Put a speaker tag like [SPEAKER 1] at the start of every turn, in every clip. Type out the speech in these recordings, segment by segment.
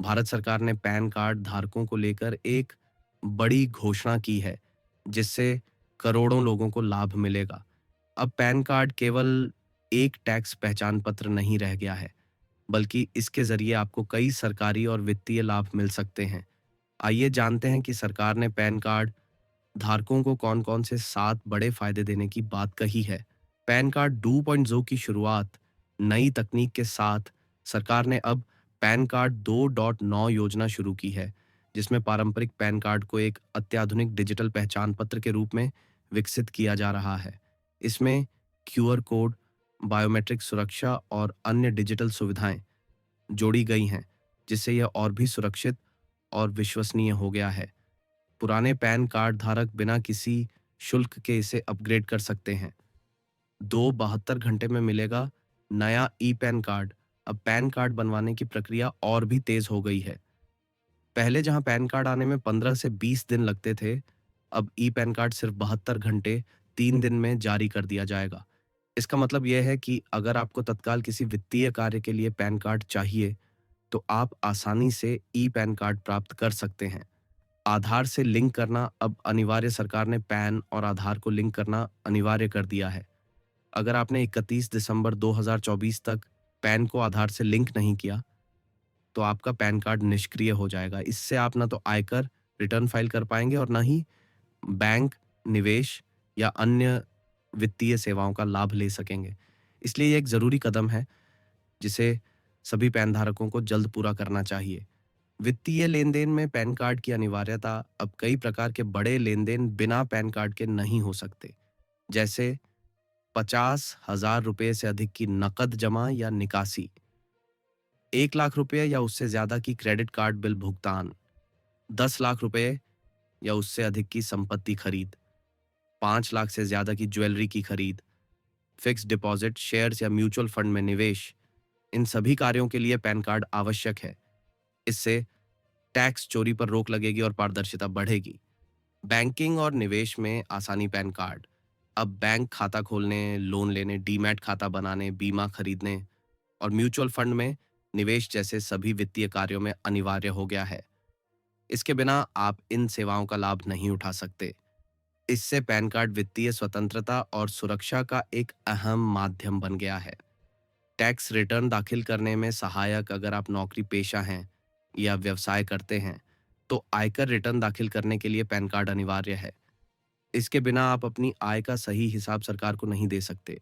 [SPEAKER 1] भारत सरकार ने pan card धारकों को लेकर एक बड़ी घोषणा की है, जिससे करोड़ों लोगों को लाभ मिलेगा। अब पैन कार्ड केवल एक टैक्स पहचान पत्र नहीं रह गया है, बल्कि इसके ज़रिए आपको कई सरकारी और वित्तीय लाभ मिल सकते हैं। आइए जानते हैं कि सरकार ने पैन कार्ड धारकों को कौन-कौन से 7 बड़े फ़ायदे देने की बात कही है। पैन कार्ड 2.0 की शुरुआत नई तकनीक के साथ सरकार ने अब पैन कार्ड 2.9 योजना शुरू की है, जिसमें पारंपरिक पैन कार्ड को एक अत्याधुनिक डिजिटल पहचान पत्र के रूप में विकसित किया जा रहा है। इसमें क्यूआर कोड, बायोमेट्रिक सुरक्षा और अन्य डिजिटल सुविधाएं जोड़ी गई हैं, जिससे यह और भी सुरक्षित और विश्वसनीय हो गया है। पुराने पैन कार्ड धारक बिना किसी शुल्क के इसे अपग्रेड कर सकते हैं। 72 घंटे में मिलेगा नया ई पैन कार्ड। अब पैन कार्ड बनवाने की प्रक्रिया और भी तेज हो गई है। पहले जहां पैन कार्ड आने में 15 से 20 दिन लगते थे, अब ई पैन कार्ड सिर्फ 72 घंटे 3 दिन में जारी कर दिया जाएगा। इसका मतलब यह है कि अगर आपको तत्काल किसी वित्तीय कार्य के लिए पैन कार्ड चाहिए, तो आप आसानी से ई पैन कार्ड प्राप्त कर सकते हैं। आधार से लिंक करना अब अनिवार्य। सरकार ने पैन और आधार को लिंक करना अनिवार्य कर दिया है। अगर आपने 31 दिसंबर 2024 तक पैन को आधार से लिंक नहीं किया, तो आपका पैन कार्ड निष्क्रिय हो जाएगा। इससे आप ना तो आयकर रिटर्न फाइल कर पाएंगे और ना ही बैंक, निवेश या अन्य वित्तीय सेवाओं का लाभ ले सकेंगे। इसलिए ये एक ज़रूरी कदम है, जिसे सभी पैन धारकों को जल्द पूरा करना चाहिए। वित्तीय लेन-देन में पैन कार्ड की अनिवार्यता। अब कई प्रकार के बड़े लेन-देन बिना पैन कार्ड के नहीं हो सकते, जैसे 50,000 रुपए से अधिक की नकद जमा या निकासी, 1 लाख रुपए या उससे ज्यादा की क्रेडिट कार्ड बिल भुगतान, 10 लाख रुपए या उससे अधिक की संपत्ति खरीद, 5 लाख से ज्यादा की ज्वेलरी की खरीद, फिक्स डिपॉजिट, शेयर्स या म्यूचुअल फंड में निवेश। इन सभी कार्यों के लिए पैन कार्ड आवश्यक है। इससे टैक्स चोरी पर रोक लगेगी और पारदर्शिता बढ़ेगी। बैंकिंग और निवेश में आसानी। पैन कार्ड अब बैंक खाता खोलने, लोन लेने, डीमैट खाता बनाने, बीमा खरीदने और म्यूचुअल फंड में निवेश जैसे सभी वित्तीय कार्यों में अनिवार्य हो गया है। इसके बिना आप इन सेवाओं का लाभ नहीं उठा सकते। इससे पैन कार्ड वित्तीय स्वतंत्रता और सुरक्षा का एक अहम माध्यम बन गया है। टैक्स रिटर्न दाखिल करने में सहायक। अगर आप नौकरी पेशा हैं या व्यवसाय करते हैं, तो आयकर रिटर्न दाखिल करने के लिए पैन कार्ड अनिवार्य है। इसके बिना आप अपनी आय का सही हिसाब सरकार को नहीं दे सकते।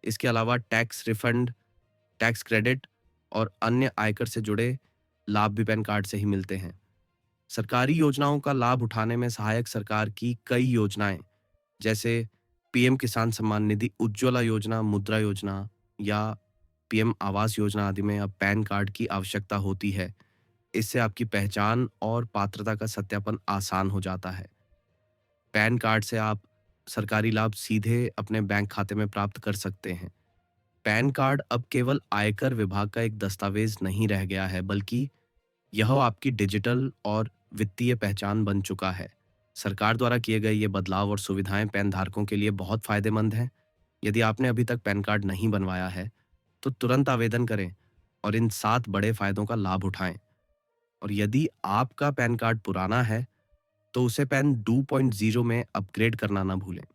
[SPEAKER 1] इसके अलावा टैक्स रिफंड, टैक्स क्रेडिट और अन्य आयकर से जुड़े लाभ भी पैन कार्ड से ही मिलते हैं। सरकारी योजनाओं का लाभ उठाने में सहायक। सरकार की कई योजनाएं, जैसे पीएम किसान सम्मान निधि, उज्ज्वला योजना, मुद्रा योजना या पीएम आवास योजना आदि में अब पैन कार्ड की आवश्यकता होती है। इससे आपकी पहचान और पात्रता का सत्यापन आसान हो जाता है। पैन कार्ड से आप सरकारी लाभ सीधे अपने बैंक खाते में प्राप्त कर सकते हैं। पैन कार्ड अब केवल आयकर विभाग का एक दस्तावेज नहीं रह गया है, बल्कि यह आपकी डिजिटल और वित्तीय पहचान बन चुका है। सरकार द्वारा किए गए ये बदलाव और सुविधाएं पैन धारकों के लिए बहुत फायदेमंद हैं। यदि आपने अभी तक पैन कार्ड नहीं बनवाया है, तो तुरंत आवेदन करें और इन 7 बड़े फायदों का लाभ उठाएं। और यदि आपका पैन कार्ड पुराना है, तो उसे पैन 2.0 में अपग्रेड करना ना भूलें।